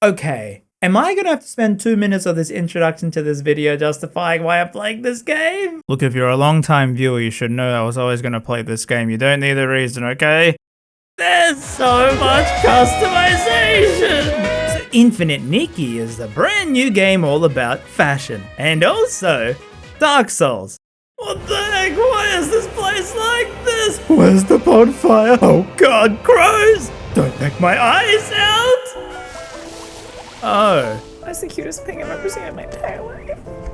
Okay, am I gonna have to spend 2 minutes of this introduction to this video justifying why I'm playing this game? Look, if you're a long-time viewer, you should know I was always gonna play this game. You don't need a reason, okay? There's so much customization! So Infinite Nikki is a brand new game all about fashion, and also Dark Souls. What the heck? Why is this place like this? Where's the bonfire? Oh god, crows! Don't make my eyes out! Oh. That's the cutest thing I've ever seen in my entire life.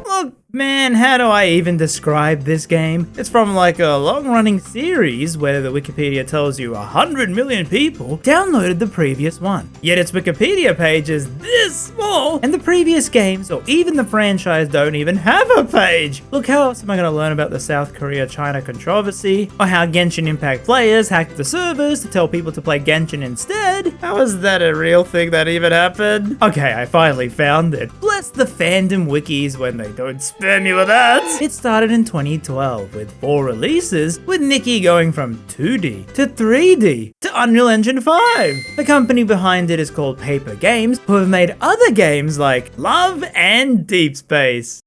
Look, man, how do I even describe this game? It's from like a long-running series where the Wikipedia tells you 100 million people downloaded the previous one. Yet its Wikipedia page is this small, and the previous games or even the franchise don't even have a page. Look, how else am I going to learn about the South Korea-China controversy? Or how Genshin Impact players hacked the servers to tell people to play Genshin instead? How is that a real thing that even happened? Okay, I finally found it. Bless the fandom wikis when they don't spare me with that. It started in 2012 with 4 releases, with Nikki going from 2D to 3D to Unreal Engine 5. The company behind it is called Paper Games, who have made other games like Love and Deep Space.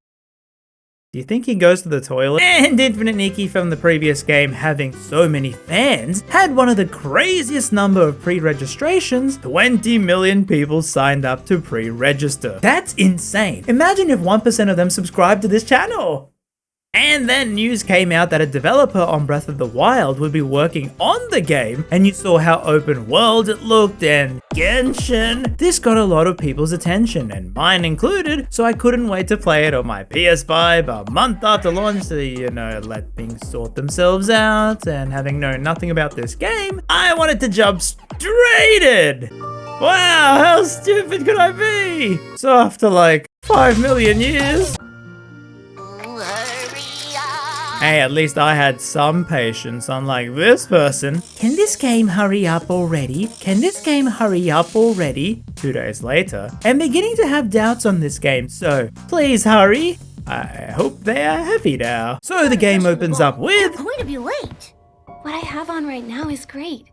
Do you think he goes to the toilet? And Infinite Nikki from the previous game, having so many fans, had one of the craziest number of pre-registrations. 20 million people signed up to pre-register. That's insane. Imagine if 1% of them subscribed to this channel. And then news came out that a developer on Breath of the Wild would be working on the game, and you saw how open world it looked and Genshin. This got a lot of people's attention, and mine included, so I couldn't wait to play it on my PS5 a month after launch to, you know, let things sort themselves out, and having known nothing about this game, I wanted to jump straight in. Wow, how stupid could I be? So after like 5 million years, hey, at least I had some patience, unlike this person. Can this game hurry up already? Can this game hurry up already? 2 days later, I'm beginning to have doubts on this game, so please hurry. I hope they are happy now. So the game opens up with... I'm going to be late. What I have on right now is great.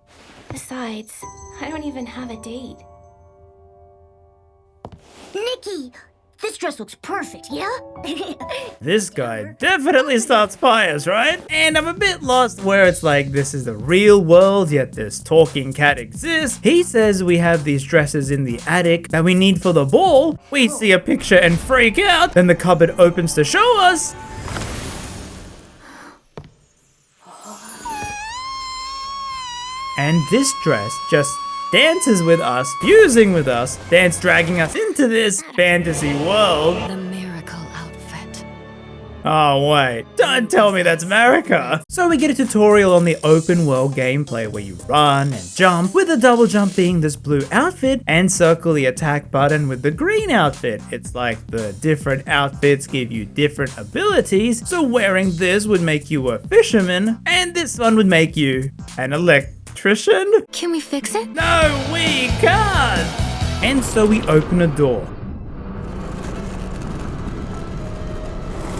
Besides, I don't even have a date. Nikki! This dress looks perfect, yeah? This guy definitely starts fires, right? And I'm a bit lost where it's like this is the real world, yet this talking cat exists. He says we have these dresses in the attic that we need for the ball. We see a picture and freak out. Then the cupboard opens to show us. And this dress just dances with us, fusing with us, dragging us into this fantasy world. The miracle outfit. Oh wait, don't tell me that's America. So we get a tutorial on the open world gameplay where you run and jump, with the double jump being this blue outfit, and circle the attack button with the green outfit. It's like the different outfits give you different abilities, so wearing this would make you a fisherman, and this one would make you an electrician? Can we fix it? No, we can't! And so we open a door.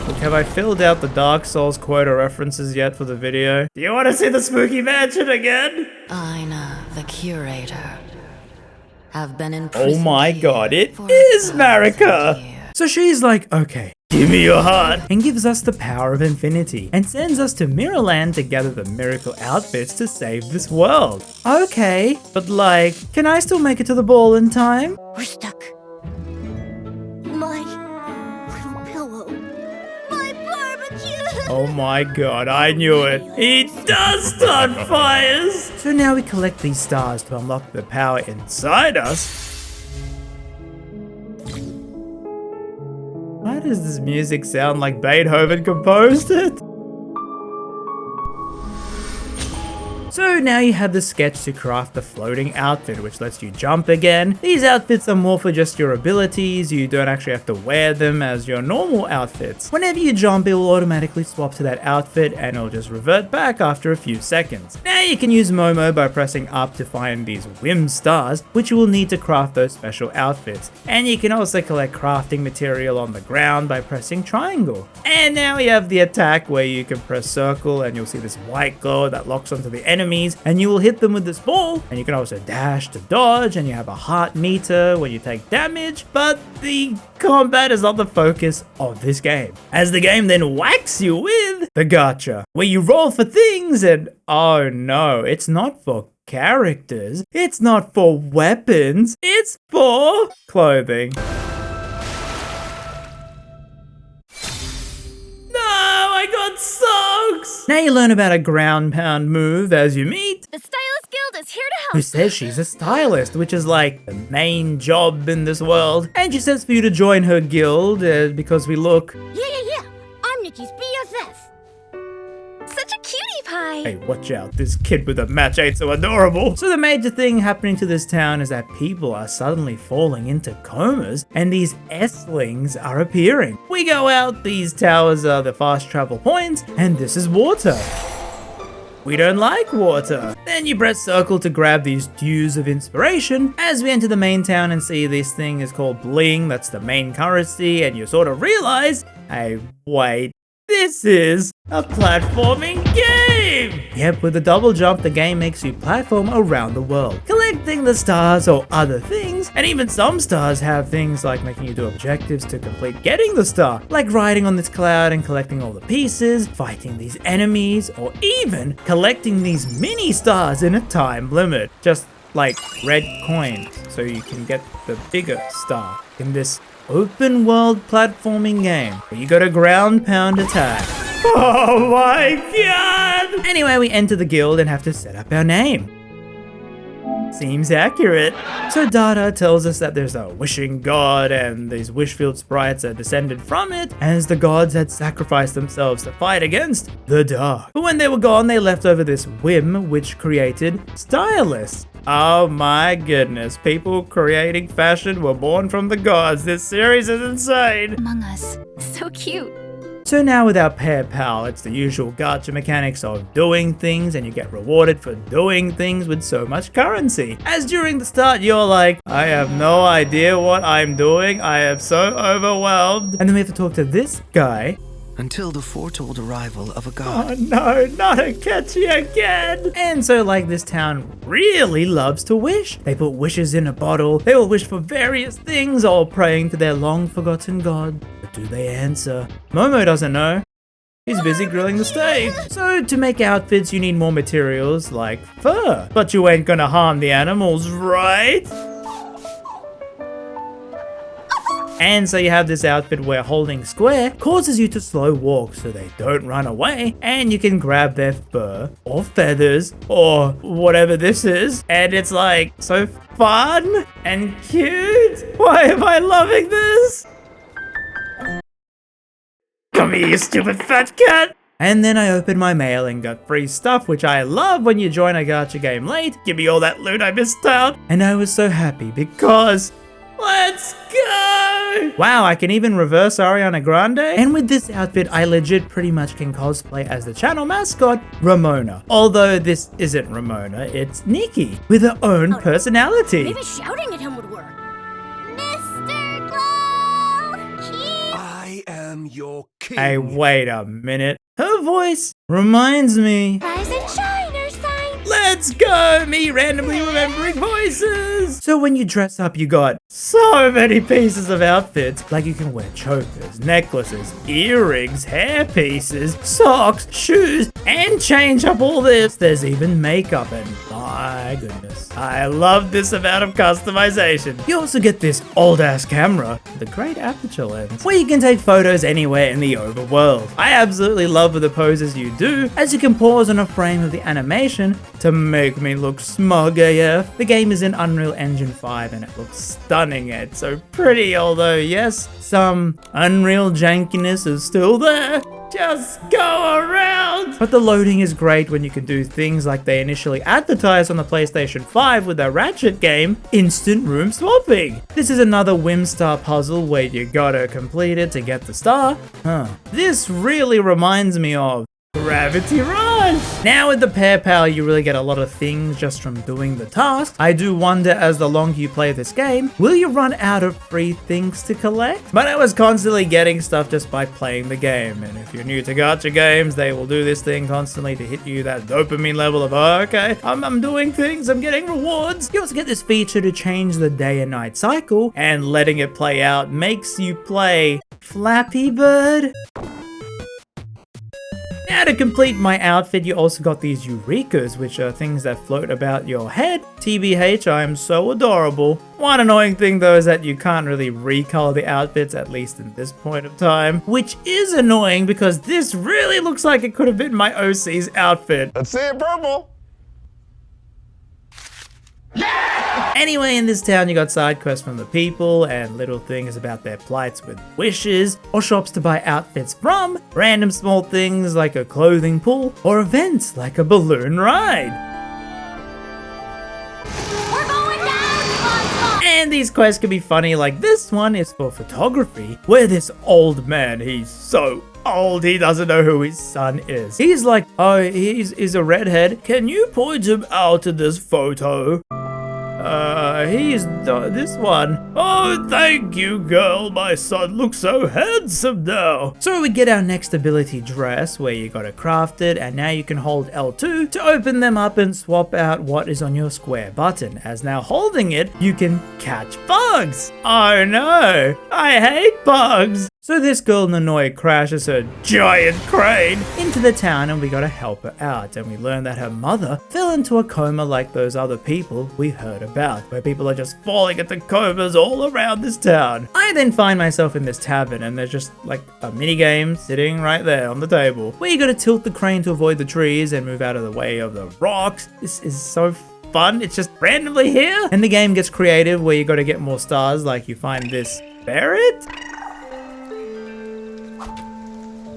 Look, have I filled out the Dark Souls quota references yet for the video? Do you want to see the spooky mansion again? Aina, the curator, have been in Oh my god, it is Marika! So she's like, okay, give me your heart, and gives us the power of infinity, and sends us to Mirrorland to gather the miracle outfits to save this world. Okay, but like, can I still make it to the ball in time? We're stuck. My little pillow. My barbecue! Oh my god, I knew it. He does start fires! So now we collect these stars to unlock the power inside us. Why does this music sound like Beethoven composed it? So now you have the sketch to craft the floating outfit, which lets you jump again. These outfits are more for just your abilities, you don't actually have to wear them as your normal outfits. Whenever you jump, it will automatically swap to that outfit and it'll just revert back after a few seconds. Now you can use Momo by pressing up to find these whim stars, which you will need to craft those special outfits. And you can also collect crafting material on the ground by pressing triangle. And now we have the attack where you can press circle and you'll see this white glow that locks onto the enemy enemies and you will hit them with this ball, and you can also dash to dodge, and you have a heart meter when you take damage, but the combat is not the focus of this game, as the game then whacks you with the gacha, where you roll for things and oh no, it's not for characters, it's not for weapons, it's for clothing. I got socks! Now you learn about a ground pound move as you meet The Stylist Guild is here to who help. says she's a stylist, which is like the main job in this world. And she says for you to join her guild because we look... Yeah. I'm Nikki's BFF. Such a cutie pie. Hey, watch out, this kid with a match ain't so adorable. So the major thing happening to this town is that people are suddenly falling into comas and these S-lings are appearing. We go out, these towers are the fast travel points, and this is water. We don't like water. Then you press circle to grab these dews of inspiration as we enter the main town and see this thing is called Bling, that's the main currency, and you sort of realize, hey, wait, this is a platforming game! Yep, with the double jump, the game makes you platform around the world, collecting the stars or other things, and even some stars have things like making you do objectives to complete getting the star, like riding on this cloud and collecting all the pieces, fighting these enemies, or even collecting these mini stars in a time limit, just like red coins, so you can get the bigger star in this open world platforming game where you got a ground pound attack. Oh my god! Anyway, we enter the guild and have to set up our name. Seems accurate. So data tells us that there's a wishing god and these wish-filled sprites are descended from it, as the gods had sacrificed themselves to fight against the dark. But when they were gone, they left over this whim which created stylists. Oh my goodness, people creating fashion were born from the gods. This series is insane. Among Us. So cute. So now with our pair pal, it's the usual gacha mechanics of doing things and you get rewarded for doing things with so much currency. As during the start you're like, I have no idea what I'm doing, I am so overwhelmed. And then we have to talk to this guy. Until the foretold arrival of a god. Oh no, not a catchy again! And so like this town really loves to wish. They put wishes in a bottle, they will wish for various things, all praying to their long forgotten god. But do they answer? Momo doesn't know. He's busy grilling the steak. So to make outfits you need more materials like fur. But you ain't gonna harm the animals, right? And so you have this outfit where holding square causes you to slow walk so they don't run away, and you can grab their fur or feathers or whatever this is, and it's like so fun and cute. Why am I loving this? Come here, you stupid fat cat! And then I opened my mail and got free stuff, which I love when you join a gacha game late. Give me all that loot I missed out. And I was so happy because let's go! Wow, I can even reverse Ariana Grande. And with this outfit, I legit pretty much can cosplay as the channel mascot, Ramona. Although this isn't Ramona, it's Nikki, with her own personality. Maybe shouting at him would work. Mr. Glow! Keep I am your king. Hey, wait a minute. Her voice reminds me. Rise and shine, Earth sign. Let's go! Me randomly remembering voices! So when you dress up, you got so many pieces of outfits. Like you can wear chokers, necklaces, earrings, hair pieces, socks, shoes, and change up all this. There's even makeup, and my goodness, I love this amount of customization. You also get this old-ass camera with a great aperture lens, where you can take photos anywhere in the overworld. I absolutely love the poses you do, as you can pause on a frame of the animation to make me look smug AF. The game is in Unreal Engine 5 and it looks stunning. It's so pretty, although yes, some Unreal jankiness is still there. Just go around! But the loading is great when you can do things like they initially advertised on the PlayStation 5 with their Ratchet game, instant room swapping. This is another Whimstar puzzle where you gotta complete it to get the star. This really reminds me of Gravity Rush! Now with the pair power, you really get a lot of things just from doing the tasks. I do wonder, as the longer you play this game, will you run out of free things to collect? But I was constantly getting stuff just by playing the game, and if you're new to gacha games, they will do this thing constantly to hit you that dopamine level of, oh, okay, I'm doing things, I'm getting rewards. You also get this feature to change the day and night cycle, and letting it play out makes you play Flappy Bird. Now to complete my outfit, you also got these Eurekas, which are things that float about your head. TBH, I am so adorable. One annoying thing though is that you can't really recolor the outfits, at least in this point of time, which is annoying because this really looks like it could have been my OC's outfit. Let's see it purple. Anyway, in this town you got side quests from the people and little things about their plights with wishes, or shops to buy outfits from, random small things like a clothing pull, or events like a balloon ride. We're going down, SpongeBob! And these quests can be funny, like this one is for photography, where this old man, he's so old he doesn't know who his son is. He's like, oh, he's a redhead, can you point him out in this photo? He's this one. Oh, thank you, girl. My son looks so handsome now. So we get our next ability dress, where you gotta craft it, and now you can hold L2 to open them up and swap out what is on your square button, as now holding it, you can catch bugs. Oh no, I hate bugs. So this girl Nanoi crashes her giant crane into the town, and we gotta help her out, and we learn that her mother fell into a coma like those other people we heard about, where people are just falling into comas all around this town. I then find myself in this tavern, and there's just like a mini game sitting right there on the table, where you gotta tilt the crane to avoid the trees and move out of the way of the rocks. This is so fun, it's just randomly here. And the game gets creative, where you gotta get more stars, like you find this ferret.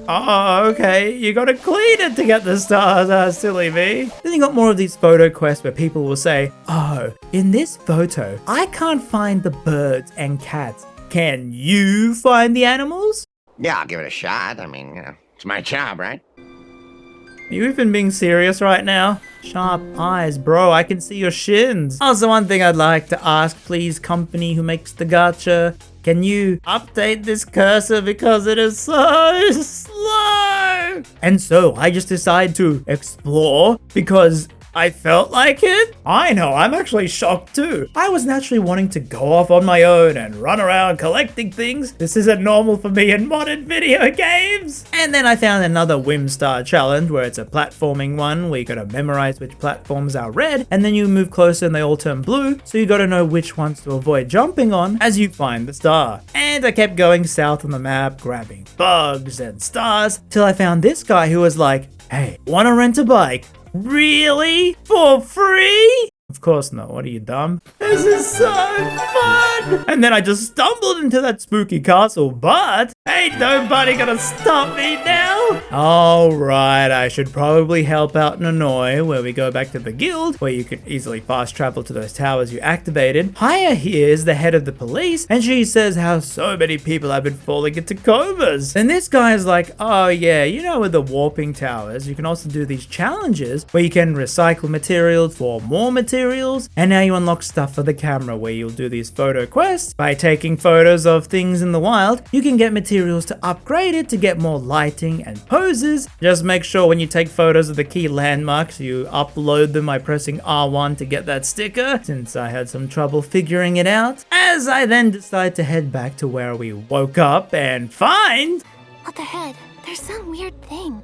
Oh, okay, you gotta clean it to get the stars, silly me. Then you got more of these photo quests where people will say, oh, in this photo, I can't find the birds and cats. Can you find the animals? Yeah, I'll give it a shot. I mean, it's my job, right? Are you even being serious right now? Sharp eyes, bro, I can see your shins. Also, one thing I'd like to ask, please, company who makes the gacha, can you update this cursor because it is so slow? And so I just decided to explore because I felt like it. I know, I'm actually shocked too. I was naturally wanting to go off on my own and run around collecting things. This isn't normal for me in modern video games. And then I found another Whimstar challenge where it's a platforming one where you gotta memorize which platforms are red, and then you move closer and they all turn blue, so you gotta know which ones to avoid jumping on as you find the star. And I kept going south on the map, grabbing bugs and stars, till I found this guy who was like, hey, wanna rent a bike? Really? For free? Of course not. What are you, dumb? This is so fun! And then I just stumbled into that spooky castle, but ain't nobody gonna stop me now! Alright, I should probably help out Nanoi, where we go back to the guild, where you can easily fast travel to those towers you activated. Haya here is the head of the police, and she says how so many people have been falling into comas. And this guy is like, oh yeah, you know, with the warping towers, you can also do these challenges where you can recycle materials for more materials, and now you unlock stuff for the camera, where you'll do these photo quests. By taking photos of things in the wild, you can get materials to upgrade it to get more lighting and poses. Just make sure when you take photos of the key landmarks, you upload them by pressing R1 to get that sticker, since I had some trouble figuring it out. As I then decide to head back to where we woke up and find... Up ahead, there's some weird thing.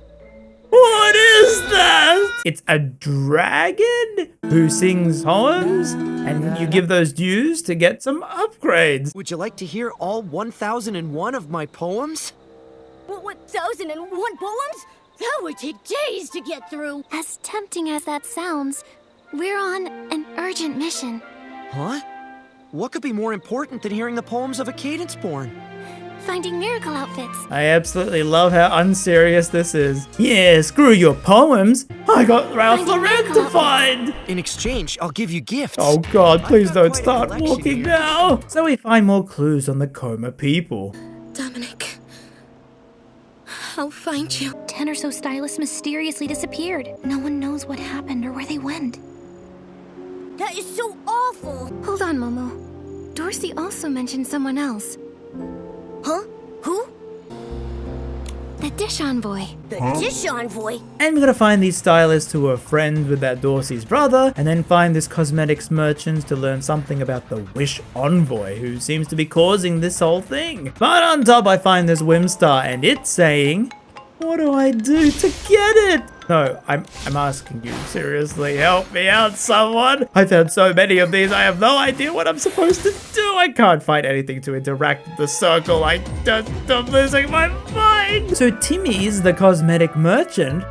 What is that? It's a dragon who sings poems, and you give those dues to get some upgrades. Would you like to hear all 1001 of my poems? What, 1,001 poems? That would take days to get through. As tempting as that sounds, we're on an urgent mission. Huh? What could be more important than hearing the poems of a cadence-born? Finding miracle outfits. I absolutely love how unserious this is. Yeah, screw your poems. I got Ralph Lauren to find. In exchange, I'll give you gifts. Oh god, please I've got don't quite a start collection walking here. now. So we find more clues on the coma people. Dominic. I'll find you. 10 or so stylists mysteriously disappeared. No one knows what happened or where they went. That is so awful. Hold on, Momo. Dorsey also mentioned someone else. Huh? Who? The dish envoy. The dish envoy? And we gotta find these stylists who are friends with that Dorsey's brother, and then find this cosmetics merchant to learn something about the Wish Envoy, who seems to be causing this whole thing. But on top I find this Whimstar, and it's saying, what do I do to get it? No, I'm asking you, seriously, help me out, someone. I've had so many of these, I have no idea what I'm supposed to do. I can't find anything to interact with the circle. I'm losing my mind. So Timmy's the cosmetic merchant.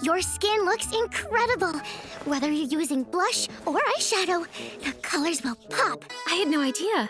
Your skin looks incredible. Whether you're using blush or eyeshadow, the colors will pop. I had no idea.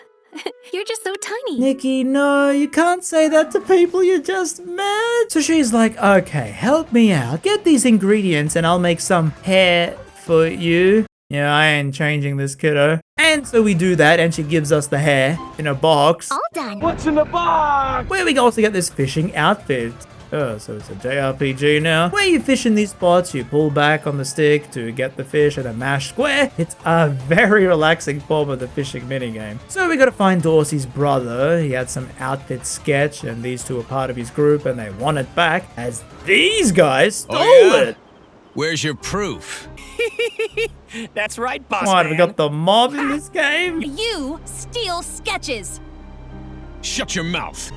You're just so tiny. Nikki, no, you can't say that to people you just met. So she's like, okay, help me out. Get these ingredients and I'll make some hair for you. Yeah, I ain't changing this, kiddo. And so we do that and she gives us the hair in a box. All done. What's in the box? Where we can also get this fishing outfit. Oh, so it's a JRPG now. Where you fish in these spots, you pull back on the stick to get the fish and then mash square. It's a very relaxing form of the fishing minigame. So we gotta find Dorsey's brother. He had some outfit sketch and these two are part of his group and they want it back as these guys stole it. Where's your proof? That's right, boss What, man. we got the mob in this game? You steal sketches. Shut your mouth.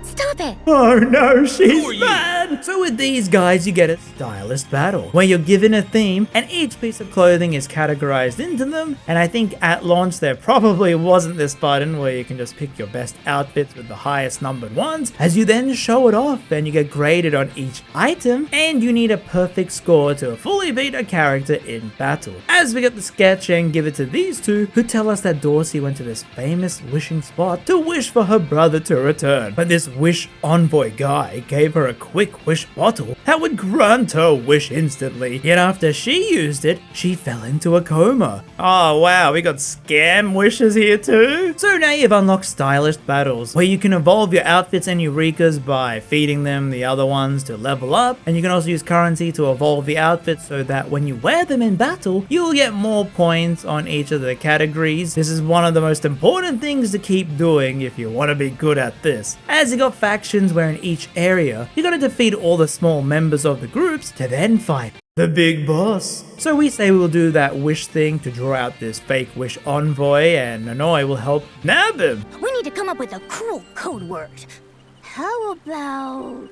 Stop it. Oh no, Who are she's you? mad! So with these guys, you get a stylist battle, where you're given a theme, and each piece of clothing is categorized into them, and I think at launch there probably wasn't this button where you can just pick your best outfits with the highest numbered ones, as you then show it off, and you get graded on each item, and you need a perfect score to fully beat a character in battle. As we get the sketch and give it to these two, who tell us that Dorsey went to this famous wishing spot to wish for her brother to return, but this Wish Envoy guy gave her a quick wish bottle that would grant her wish instantly, yet after she used it, she fell into a coma. Oh wow, we got scam wishes here too? So now you've unlocked stylist battles, where you can evolve your outfits and Eureka's by feeding them the other ones to level up, and you can also use currency to evolve the outfits so that when you wear them in battle, you'll get more points on each of the categories. This is one of the most important things to keep doing if you want to be good at this, as you got factions where in each area, you gotta defeat all the small members of the groups to then fight the big boss. So we say we'll do that wish thing to draw out this fake wish envoy, and Nanoi will help nab him. We need to come up with a cool code word. How about...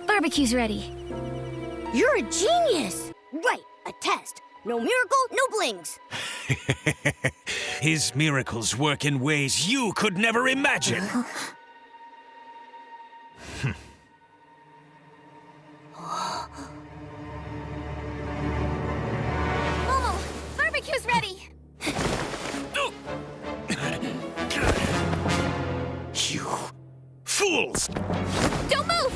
Barbecue's ready. You're a genius. Right, a test. No miracle, no blings. His miracles work in ways you could never imagine. Momo, barbecue's ready. You fools! Don't move.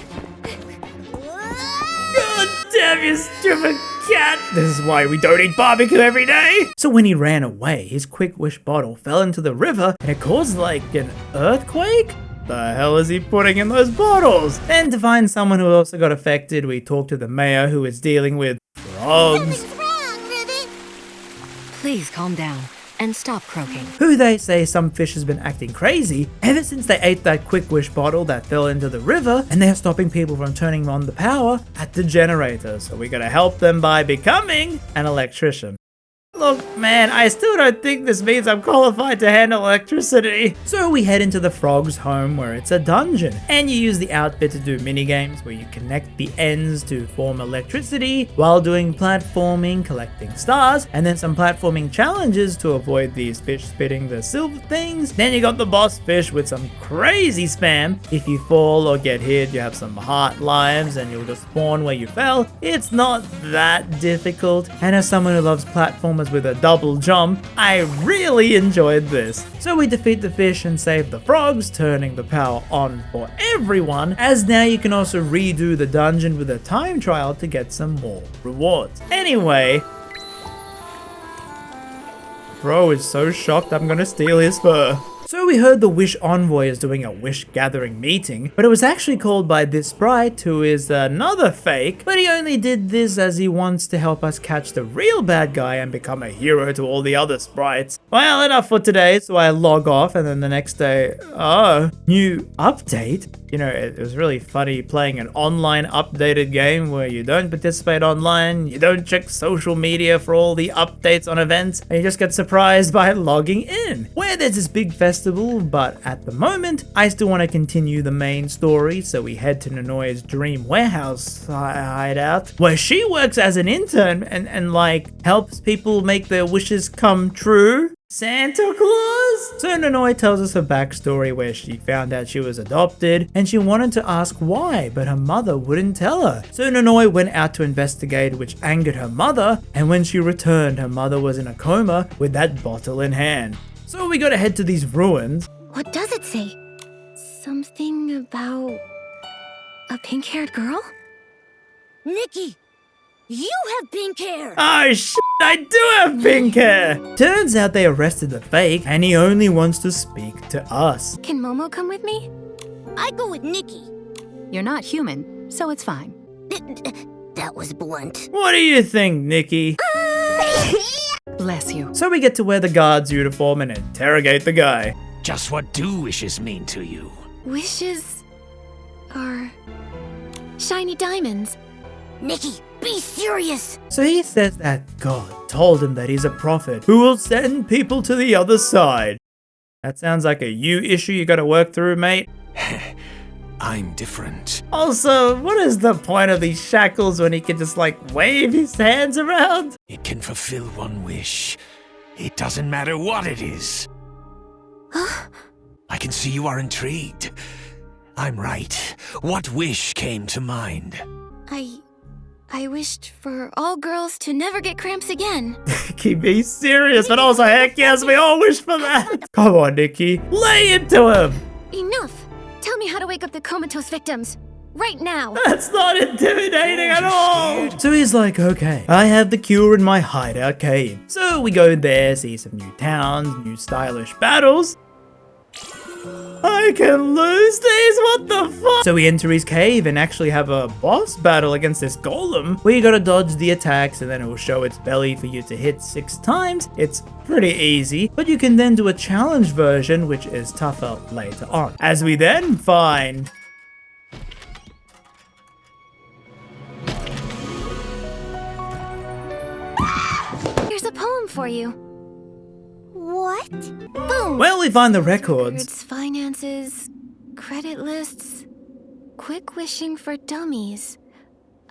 God damn you stupid cat! This is why we don't eat barbecue every day! So when he ran away, his quick wish bottle fell into the river and it caused like an earthquake? The hell is he putting in those bottles? Then to find someone who also got affected, we talk to the mayor who is dealing with frogs. Something's wrong, Ribbit. Please calm down and stop croaking. Who they say some fish has been acting crazy ever since they ate that quick wish bottle that fell into the river, and they're stopping people from turning on the power at the generator. So we gotta help them by becoming an electrician. Look, man, I still don't think this means I'm qualified to handle electricity. So we head into the frog's home where it's a dungeon, and you use the outfit to do minigames where you connect the ends to form electricity while doing platforming, collecting stars, and then some platforming challenges to avoid these fish spitting the silver things. Then you got the boss fish with some crazy spam. If you fall or get hit, you have some heart lives and you'll just spawn where you fell. It's not that difficult, and as someone who loves platformers with a double jump, I really enjoyed this. So we defeat the fish and save the frogs, turning the power on for everyone, as now you can also redo the dungeon with a time trial to get some more rewards. Anyway, bro is so shocked I'm gonna steal his fur. So we heard the Wish Envoy is doing a wish gathering meeting, but it was actually called by this sprite who is another fake, but he only did this as he wants to help us catch the real bad guy and become a hero to all the other sprites. Well, enough for today, so I log off and then the next day, oh, new update? You know, it was really funny playing an online updated game where you don't participate online, you don't check social media for all the updates on events, and you just get surprised by logging in. Where there's this big festival, but at the moment, I still want to continue the main story, so we head to Nanoi's dream warehouse hideout, where she works as an intern and like helps people make their wishes come true. Santa Claus? So Nanoi tells us her backstory where she found out she was adopted and she wanted to ask why, but her mother wouldn't tell her. So Nanoi went out to investigate, which angered her mother, and when she returned, her mother was in a coma with that bottle in hand. So we gotta head to these ruins. What does it say? Something about a pink-haired girl? Nikki, you have pink hair! Oh shit, I do have pink hair! Turns out they arrested the fake and he only wants to speak to us. Can Momo come with me? I go with Nikki. You're not human, so it's fine. That was blunt. What do you think, Nikki? Bless you. So we get to wear the guard's uniform and interrogate the guy. Just what do wishes mean to you? Wishes are shiny diamonds. Nikki, be serious! So he says that God told him that he's a prophet who will send people to the other side. That sounds like a you issue you gotta work through, mate. I'm different. Also, what is the point of these shackles when he can just like wave his hands around? It can fulfill one wish. It doesn't matter what it is. I can see you are intrigued. I'm right. What wish came to mind? I wished for all girls to never get cramps again. Nikki, be serious, but also heck yes, we all wish for that. Come on, Nikki, lay into him. Enough! Tell me how to wake up the comatose victims. Right now! That's not intimidating at all. So he's like, okay, I have the cure in my hideout cave. So we go there, see some new towns, new stylish battles. I can lose these, what the fuck? So we enter his cave and actually have a boss battle against this golem where you gotta dodge the attacks and then it will show its belly for you to hit 6 times. It's pretty easy, but you can then do a challenge version which is tougher later on. As we then find... Here's a poem for you. What? Boom! Well, we find the records. Records, finances, credit lists, quick wishing for dummies.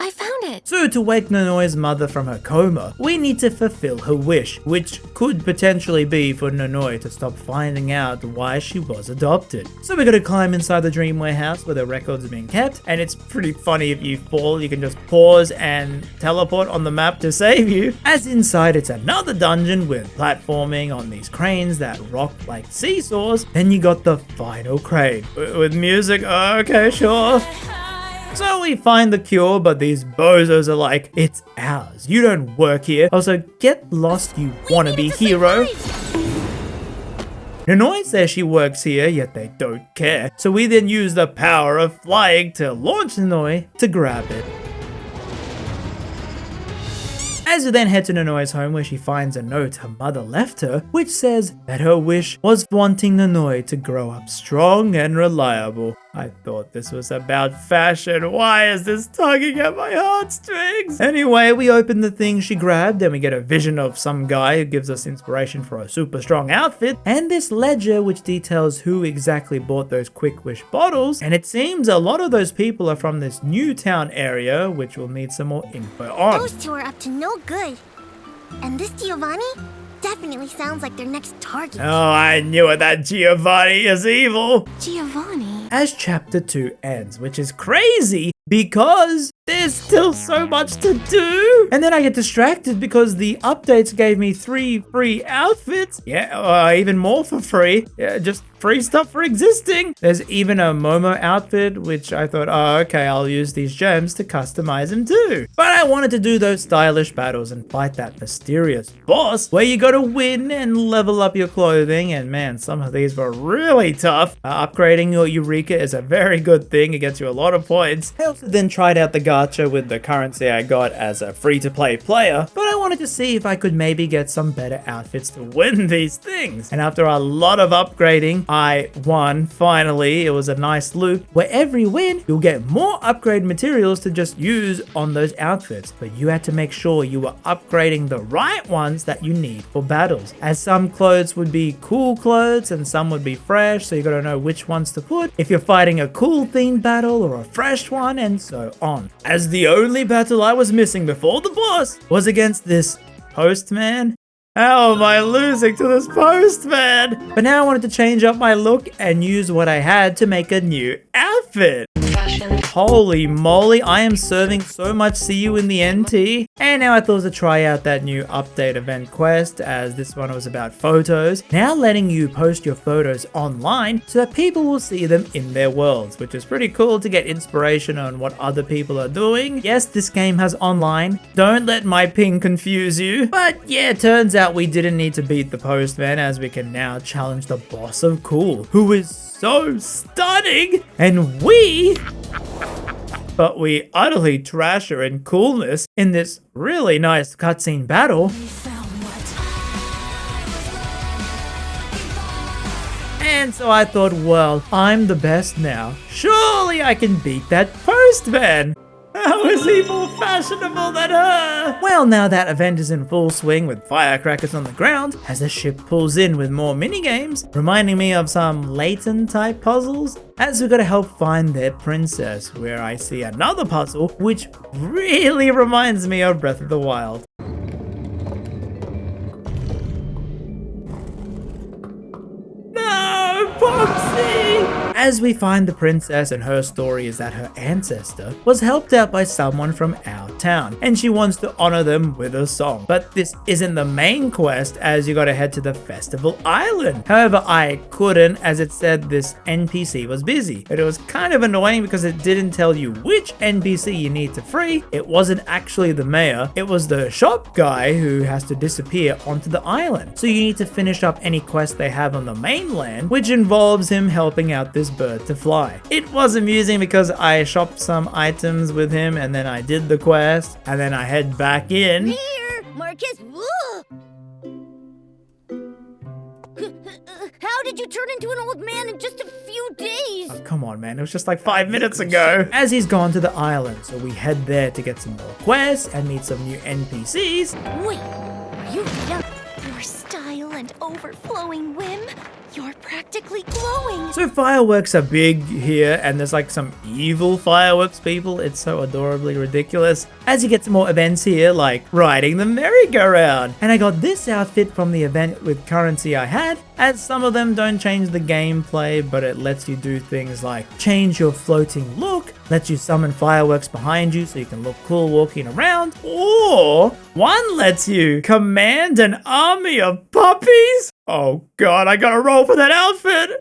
I found it! So to wake Nanoi's mother from her coma, we need to fulfill her wish, which could potentially be for Nanoi to stop finding out why she was adopted. So we're gonna climb inside the dream warehouse where the records are being kept, and it's pretty funny if you fall, you can just pause and teleport on the map to save you. As inside it's another dungeon with platforming on these cranes that rock like seesaws, then you got the final crane. With music, okay, sure. So we find the cure, but these bozos are like, it's ours, you don't work here. Also, get lost, you wannabe hero. Nanoi says she works here, yet they don't care. So we then use the power of flying to launch Nanoi to grab it. As we then head to Nanoi's home where she finds a note her mother left her, which says that her wish was wanting Nanoi to grow up strong and reliable. I thought this was about fashion. Why is this tugging at my heartstrings? Anyway, we open the thing she grabbed and we get a vision of some guy who gives us inspiration for a super strong outfit and this ledger which details who exactly bought those quick wish bottles, and it seems a lot of those people are from this new town area which we'll need some more info on. Those two are up to no good. And this Giovanni definitely sounds like their next target. Oh, I knew it, that Giovanni is evil. Giovanni? As chapter 2 ends, which is crazy because there's still so much to do. And then I get distracted because the updates gave me 3 free outfits. Yeah, even more for free. Yeah, just free stuff for existing. There's even a Momo outfit, which I thought, oh, okay, I'll use these gems to customize them too. But I wanted to do those stylish battles and fight that mysterious boss where you gotta win and level up your clothing. And man, some of these were really tough. Upgrading your Eureka is a very good thing. It gets you a lot of points. I also then tried out the gacha with the currency I got as a free-to-play player, but I wanted to see if I could maybe get some better outfits to win these things. And after a lot of upgrading, I won finally. It was a nice loop where every win you'll get more upgrade materials to just use on those outfits, but you had to make sure you were upgrading the right ones that you need for battles, as some clothes would be cool clothes and some would be fresh, so you gotta know which ones to put if you're fighting a cool themed battle or a fresh one, and so on. As the only battle I was missing before the boss was against this postman. How am I losing to this postman? But now I wanted to change up my look and use what I had to make a new outfit. Holy moly, I am serving so much see you in the NT. And now I thought to try out that new update event quest, as this one was about photos. Now letting you post your photos online so that people will see them in their worlds, which is pretty cool to get inspiration on what other people are doing. Yes, this game has online. Don't let my ping confuse you. But yeah, it turns out we didn't need to beat the postman, as we can now challenge the boss of cool, who is so stunning, and we utterly trash her in coolness in this really nice cutscene battle. And so I thought, well, I'm the best now. Surely I can beat that postman. How is he more fashionable than her? Well, now that event is in full swing with firecrackers on the ground as the ship pulls in with more minigames, reminding me of some Layton type puzzles, as we gotta help find their princess, where I see another puzzle which really reminds me of Breath of the Wild. No, Popsy! As we find the princess, and her story is that her ancestor was helped out by someone from our town, and she wants to honor them with a song. But this isn't the main quest, as you gotta head to the festival island. However, I couldn't, as it said this NPC was busy. But it was kind of annoying because it didn't tell you which NPC you need to free. It wasn't actually the mayor, it was the shop guy who has to disappear onto the island. So you need to finish up any quest they have on the mainland, which involves him helping out this bird to fly. It was amusing because I shopped some items with him, and then I did the quest, and then I head back in. Here, Marcus. How did you turn into an old man in just a few days? Oh, come on, man. It was just like 5 minutes ago. As he's gone to the island, so we head there to get some more quests and meet some new NPCs. Wait, are you Rita? Your style and overflowing whim? You're practically glowing. So fireworks are big here, and there's like some evil fireworks people. It's so adorably ridiculous. As you get some more events here, like riding the merry-go-round. And I got this outfit from the event with currency I had, as some of them don't change the gameplay, but it lets you do things like change your floating look, lets you summon fireworks behind you so you can look cool walking around, or one lets you command an army of puppies. Oh god, I gotta roll for that outfit!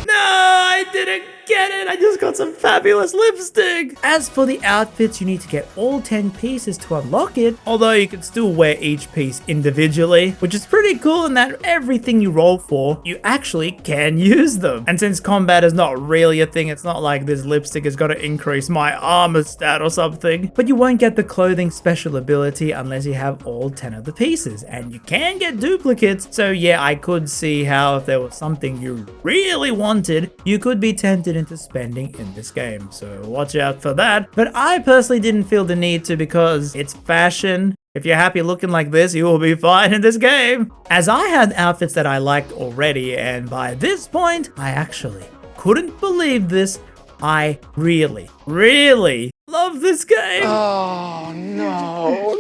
No, I didn't get it! I just got some fabulous lipstick! As for the outfits, you need to get all 10 pieces to unlock it, although you can still wear each piece individually, which is pretty cool in that everything you roll for, you actually can use them. And since combat is not really a thing, it's not like this lipstick is gonna increase my armor stat or something, but you won't get the clothing special ability unless you have all 10 of the pieces, and you can get duplicates, so yeah, I could see how if there was something you really wanted, you could be tempted into spending in this game, so watch out for that. But I personally didn't feel the need to because it's fashion. If you're happy looking like this, you will be fine in this game. As I had outfits that I liked already, and by this point, I actually couldn't believe this. I really love this game. Oh, no.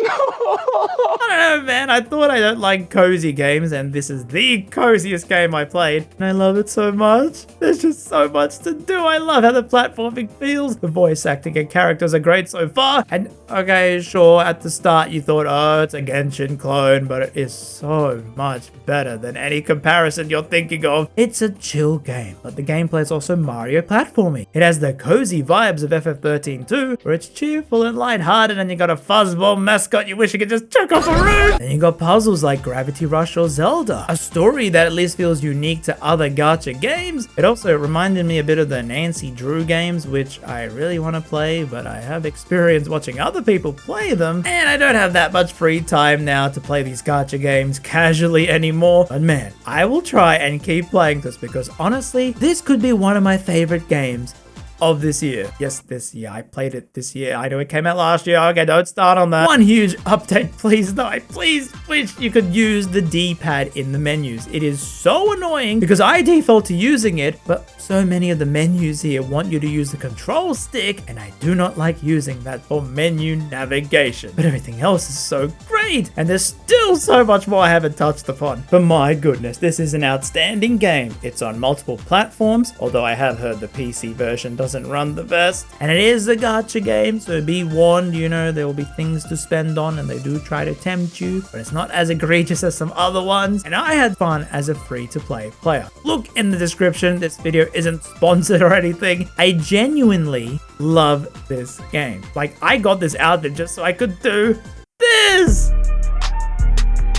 I don't know, man. I thought I don't like cozy games, and this is the coziest game I played, and I love it so much. There's just so much to do. I love how the platforming feels. The voice acting and characters are great so far. And okay, sure, at the start you thought, oh, it's a Genshin clone, but it is so much better than any comparison you're thinking of. It's a chill game, but the gameplay is also Mario platforming. It has the cozy vibes of FF13 too, where it's cheerful and lighthearted, and you got a fuzzball mascot you wish you could just chuck off a roof. Then you got puzzles like Gravity Rush or Zelda, a story that at least feels unique to other gacha games. It also reminded me a bit of the Nancy Drew games, which I really want to play, but I have experience watching other people play them, and I don't have that much free time now to play these gacha games casually anymore. But man, I will try and keep playing this, because honestly, this could be one of my favorite games of this year. Yes, this year. I played it this year. I know it came out last year. Okay, don't start on that. One huge update, please. No, I please wish you could use the D-pad in the menus. It is so annoying because I default to using it, but so many of the menus here want you to use the control stick, and I do not like using that for menu navigation. But everything else is so great, and there's still so much more I haven't touched upon. But my goodness, this is an outstanding game. It's on multiple platforms, although I have heard the PC version doesn't run the best. And it is a gacha game, so be warned, you know, there will be things to spend on, and they do try to tempt you, but it's not as egregious as some other ones. And I had fun as a free-to-play player. Look in the description. This video isn't sponsored or anything. I genuinely love this game. Like, I got this out there just so I could do this.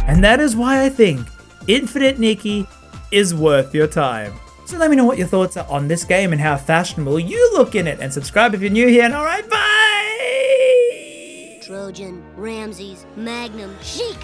And that is why I think Infinite Nikki is worth your time. So let me know what your thoughts are on this game and how fashionable you look in it. And subscribe if you're new here. And alright, bye! Trojan, Ramses, Magnum, Chic.